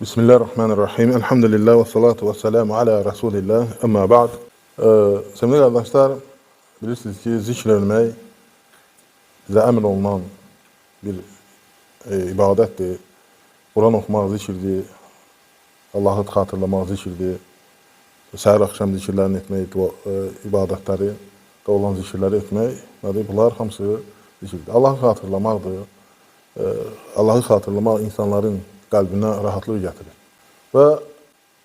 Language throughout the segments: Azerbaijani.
Bismillahirrahmanirrahim. Elhamdülillah ve salatu ve selamu ala Resulillah. Amma ba'd. Sevgili kardeşler, bilirsiniz ki zikr etmək bizə əmr olunan bir ibadətdir. Quran oxumaq zikirdir, Allahı xatırlamaq zikirdir, səhər axşam zikirlərini etmək, ibadətləri də olan zikirləri etmək, bunlar hamısı zikirdir. Allahı xatırlamaqdır. Allahı xatırlamaq insanların qəlbinə rahatlıq gətirir. Və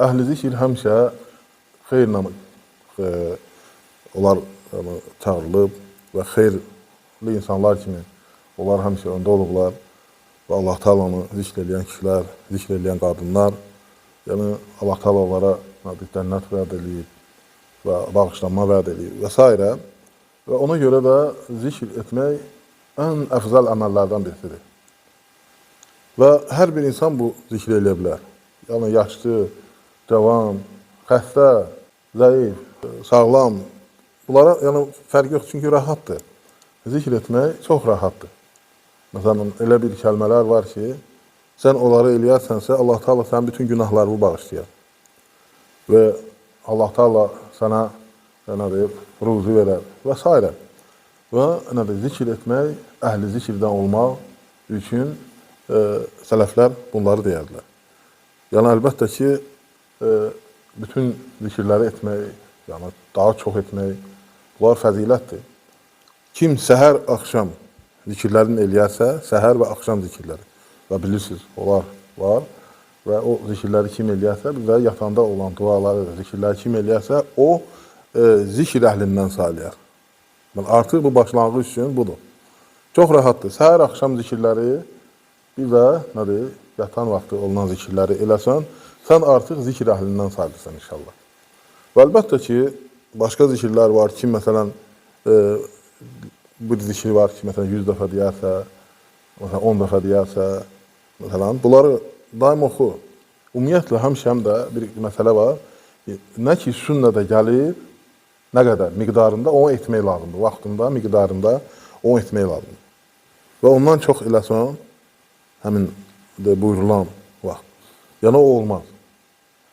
əhl-i zikir həmişə xeyirlə onlar çağırılıb və xeyirli insanlar kimi onlar həmişə öndə olublar və Allah Taala'nı zikr edən kişilər, zikr edən qadınlar, yəni Allah Taala onlara cənnət vəd eləyib və bağışlanma vəd eləyib və s. Və ona görə də zikr etmək ən əfzəl əməllərdən birisidir. Və hər bir insan bu zikr eləyə bilər. Yəni, yaşlı, cavan, xəstə, zəif, sağlam. Bunlara fərq yox, çünki rahatdır. Zikr etmək çox rahatdır. Məsələn, elə bir kəlmələr var ki, sən onları eləyərsənsə, Allah Taala sənin bütün günahlarını bağışlayar. Və Allah Taala sənə ruzi verər və s. Və zikr etmək, əhl-i zikirdən olmaq üçün sələflər bunları deyərlər. Yəni, əlbəttə ki, bütün zikirləri etmək, yəni daha çox etmək, bunlar fəzilətdir. Kim səhər, axşam zikirlərini eləyərsə, səhər və axşam zikirləri, və bilirsiniz, onlar var, və o zikirləri kim eləyərsə, və yatanda olan duaları, zikirləri kim eləyərsə, o zikir əhlindən sayılır. Artıq bu başlanğıc üçün budur. Çox rahatdır. Səhər, axşam zikirləri, bir də yatan vaxtı olunan zikirləri eləsən, sən artıq zikir əhlindən sayılırsan inşallah. Və əlbəttə ki, başqa zikirlər var ki, məsələn, bir zikir var ki, məsələn, 100 dəfə deyərsə, məsələn, 10 dəfə deyərsə, məsələn, bunları daim oxu. Ümumiyyətlə, həmişəm də bir məsələ var, nə ki, sünnədə gəlir, nə qədər miqdarında onu etmək lazımdır, vaxtında, miqdarında onu etmək lazımdır. Və ondan çox eləsən, həmin buyurulan vaxt. Yəni, o olmaz.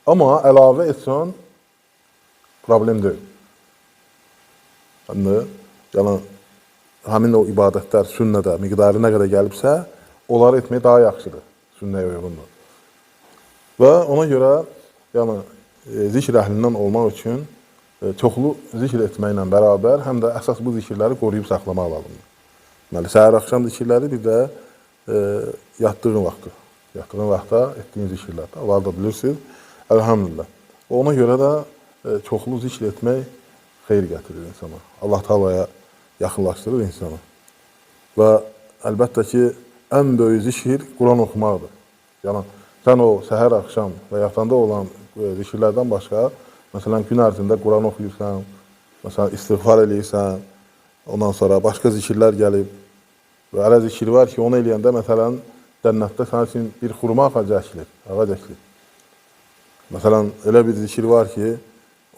Amma əlavə etsən, problem deyil. Yəni, həmin o ibadətlər sünnədə, miqdarı nə qədər gəlibsə, onları etmək daha yaxşıdır, sünnəyə uyğundur. Və ona görə, yəni, zikr əhlindən olmaq üçün çoxlu zikr etməklə bərabər, həm də əsas bu zikirləri qoruyub saxlamaq lazımdır. Deməli, səhər axşam zikirləri, bir də yatdığın vaxtda etdiyin zikirlər. Onları da bilirsiniz. Elhamdülillah. Ona görə də çoxlu zikr etmək xeyir gətirir insana. Allah Taala'ya yaxınlaşdırır insana. Və əlbəttə ki, ən böyük zikir Quran oxumaqdır. Yəni, sən o səhər axşam və yatanda olan zikirlərdən başqa, məsələn, gün ərzində Quran oxuyursan, məsələn, istiğfar eləyirsən, ondan sonra başqa zikirlər gəlib, və hələ zikir var ki, onu eləyəndə, məsələn, cənnətdə sənin üçün bir xurma ağac əkilir. Məsələn, elə bir zikir var ki,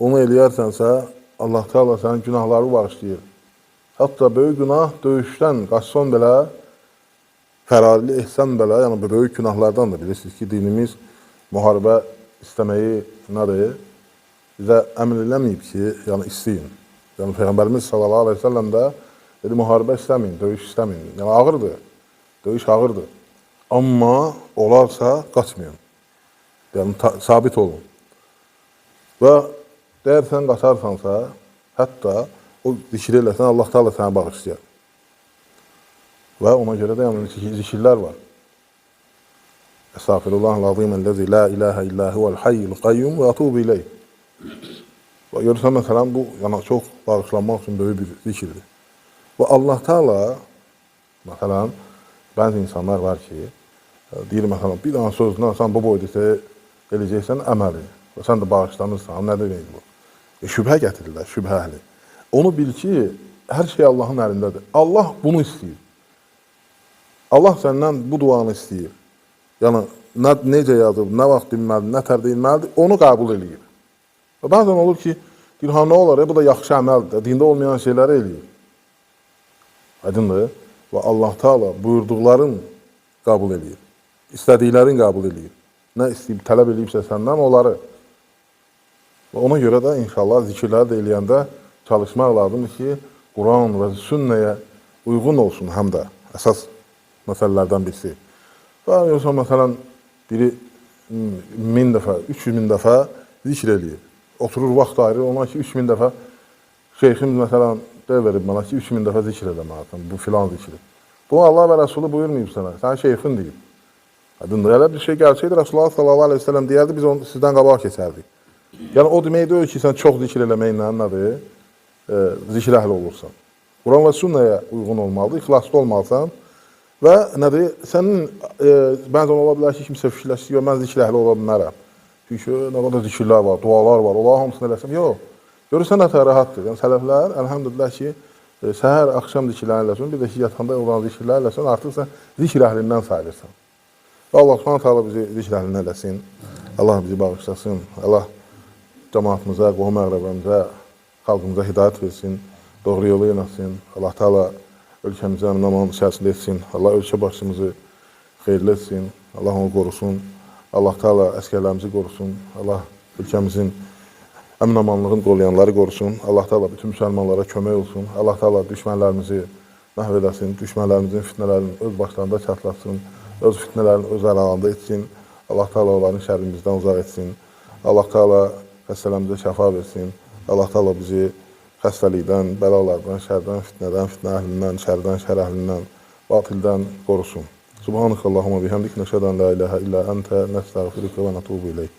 onu eləyərsənsə, Allah Taala sənin günahları bağışlayır. Hətta böyük günah döyüşdən qaçsan belə, fərarlı etsən belə, yəni böyük günahlardan da bilirsiniz ki, dinimiz müharibə istəməyi nədir? Bizə əmr eləməyib ki, yəni istəyin. Yəni, Peyğəmbərimiz sallallahu aleyhi ve sellem də dedi, müharibə istəməyin, döyüş istəməyin. Yəni, ağırdır, döyüş ağırdır. Amma olarsa, qaçmayın. Yəni, sabit olun. Və deyərsən, qaçarsansa, hətta o zikir eləsən, Allah Taala sənə bağışlayar. Və ona görə də yəni, zikirlər var. Estağfirullahal-azim, la ilahe illa huvel hayyul qayyum və atubu ileyh. Və görürsən, məsələn, bu çox bağışlanmaq üçün böyük bir zikirdir. Və Allah Taala, məsələn, bəzi insanlar var ki, deyir, məsələn, bir dənə sözlə sən bu boyda eləyəcəksən əməli və sən də bağışlanırsan, nə demək bu? Şübhə gətirirlər, şübhə əhli. Onu bil ki, hər şey Allahın əlindədir. Allah bunu istəyir. Allah səndən bu duanı istəyir. Yəni, necə yazıb, nə vaxt dinməlidir, nə tərdə inməlidir, onu qəbul eləyir. Və bəzən olur ki, deyir, nə olar, bu da yaxşı əməldir, dində olmayan şeyləri eləyir. Aydındır. Və Allah Taala buyurduqların qəbul eləyir. İstədiklərin qəbul eləyir. nə istəyib, tələb edibsə səndən onları. Və ona görə də inşallah zikirləri də eləyəndə çalışmaq lazımdır ki, Quran və sünnəyə uyğun olsun həm də əsas məsələlərdən birisi. Və yoxsa məsələn, biri 1000 dəfə, 300.000 dəfə zikr eləyir. Oturur, vaxt ayırır, ona ki, 3000 dəfə şeyxim məsələn, verib mənə ki, 3000 dəfə zikr eləməlisən, bu filan zikri. Bu, Allah və Rəsulü buyurmayıb sənə, sən şeyxin deyib. Aydındır, elə bir şey gəlsəydi, Rasulullah sallallahu aleyhi ve sellem deyərdi, biz onu sizdən qabaq keçərdik. Yəni, o demək deyil ki, sən çox zikr eləməklə nədir? Zikr əhli olursan. Quran və sünnəyə uyğun olmalıdır, ixlaslı olmalısan və nədir? Sənin, bəzən ola bilər ki, kimsə fikirləşir ki, mən zikr əhli ola bilmərəm. Çünki nə qədər zikirlər var, dualar var, onlar hamısını eləsəm. Yox, görürsən nə tər rahatdır. Yəni, sələflər, əlhəmdülillah ki, səhər, axşam zikirlərini eləsən, bir də ki, yatanda olan zikirlər eləsən, artıq sən zikr əhlindən sayılırsan. Və Allah subhanahu ta'ala bizi zikr əhlindən eləsin, Allah bizi bağışlasın, Allah cəmaatımıza, qohum əqrəbəmizə, xalqımıza hidayət versin, doğru yolu yönətsin, Allah Teala ölkəmizə əmin-aman içərisində etsin, Allah ölkə başımızı xeyirli etsin, Allah onu qorusun, Allah Teala əskərlərimizi qorusun, Allah ölkəmizin əmin-amanlığını qoruyanları qorusun, Allah Teala bütün müsəlmanlara kömək olsun, Allah Teala düşmənlərimizi məhv edəsin, düşmənlərimizin fitnələrini öz başlarında çatlasın, öz fitnələrini öz əlaqında etsin, Allah Teala onların şərrimizdən uzaq etsin, Allah Teala xəstələrimizə şəfa versin, Allah Teala bizi xəstəlikdən, bəlalardan, şərdən, fitnədən, fitnə əhlindən, şərdən, şər əhlindən, batildən qorusun. Subhanəkəllahumma bihamdik, nəşədən la iləhə illə əntə, nəstəğfiruka və nətubu iləyk.